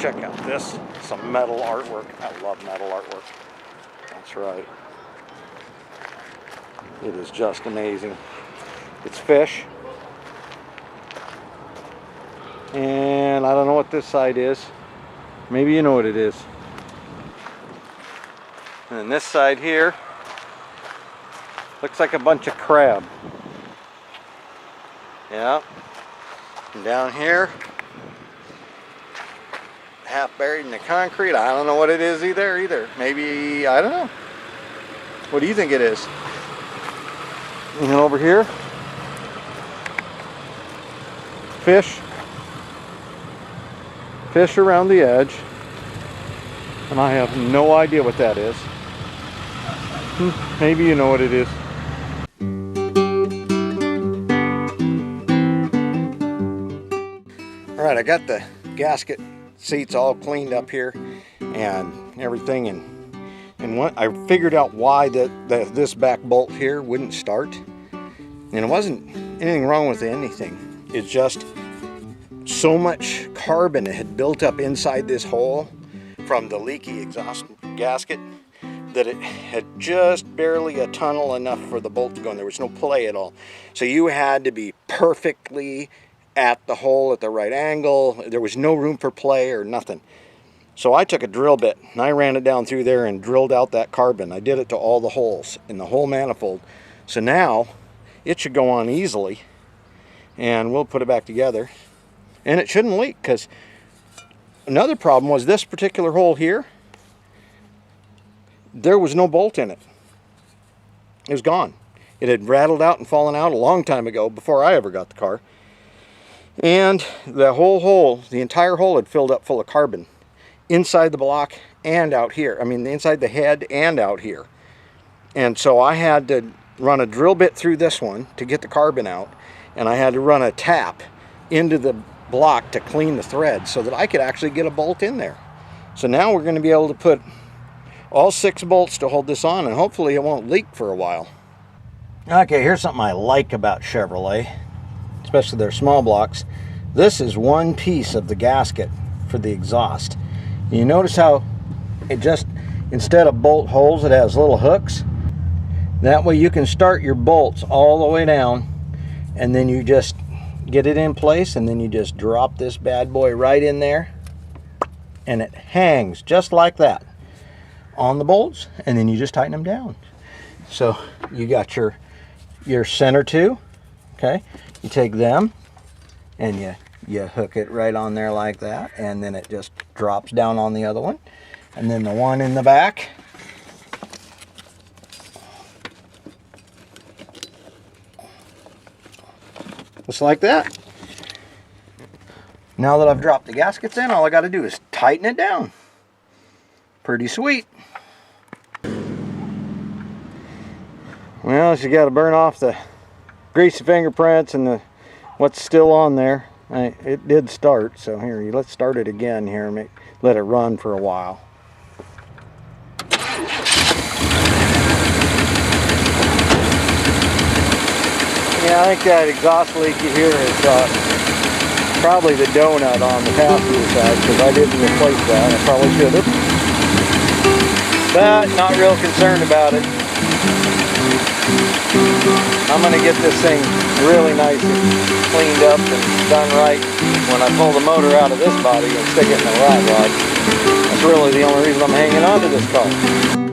check out this, some metal artwork. I love metal artwork. That's right. It is just amazing. It's fish. And I don't know what this side is. Maybe you know what it is. And then this side here looks like a bunch of crab. Yeah. And down here, half buried in the concrete. I don't know what it is either. Maybe, I don't know. What do you think it is? And then over here, fish around the edge, and I have no idea what that is. Maybe you know what it is. All right, I got the gasket seats all cleaned up here and everything, and I figured out why this back bolt here wouldn't start, and it wasn't anything wrong with anything. It's just so much carbon had built up inside this hole from the leaky exhaust gasket that it had just barely a tunnel enough for the bolt to go in. There was no play at all. So you had to be perfectly at the hole at the right angle. There was no room for play or nothing. So I took a drill bit and I ran it down through there and drilled out that carbon. I did it to all the holes in the whole manifold. So now it should go on easily, and we'll put it back together. And it shouldn't leak, because another problem was this particular hole here, there was no bolt in it. It was gone. It had rattled out and fallen out a long time ago, before I ever got the car. And the whole hole, the entire hole, had filled up full of carbon inside the block and out here. I mean, inside the head and out here. And so I had to run a drill bit through this one to get the carbon out, and I had to run a tap into the block to clean the thread so that I could actually get a bolt in there. So now we're going to be able to put all 6 bolts to hold this on, and hopefully it won't leak for a while. Okay, here's something I like about Chevrolet, especially their small blocks. This is one piece of the gasket for the exhaust. You notice how it just, instead of bolt holes, it has little hooks? That way you can start your bolts all the way down, and then you just get it in place, and then you just drop this bad boy right in there, and it hangs just like that on the bolts, and then you just tighten them down. So you got your center two. Okay, you take them and you hook it right on there like that, and then it just drops down on the other one, and then the one in the back, just like that. Now that I've dropped the gaskets in, all I got to do is tighten it down. Pretty sweet. Well, you got to burn off the greasy fingerprints and what's still on there. It did start, so here, let's start it again here and let it run for a while. Yeah, I think that exhaust leak you hear is probably the donut on the passenger side, because I didn't replace that. I probably should have. But not real concerned about it. I'm going to get this thing really nice and cleaned up and done right when I pull the motor out of this body and stick it in the rod rod. That's really the only reason I'm hanging on to this car.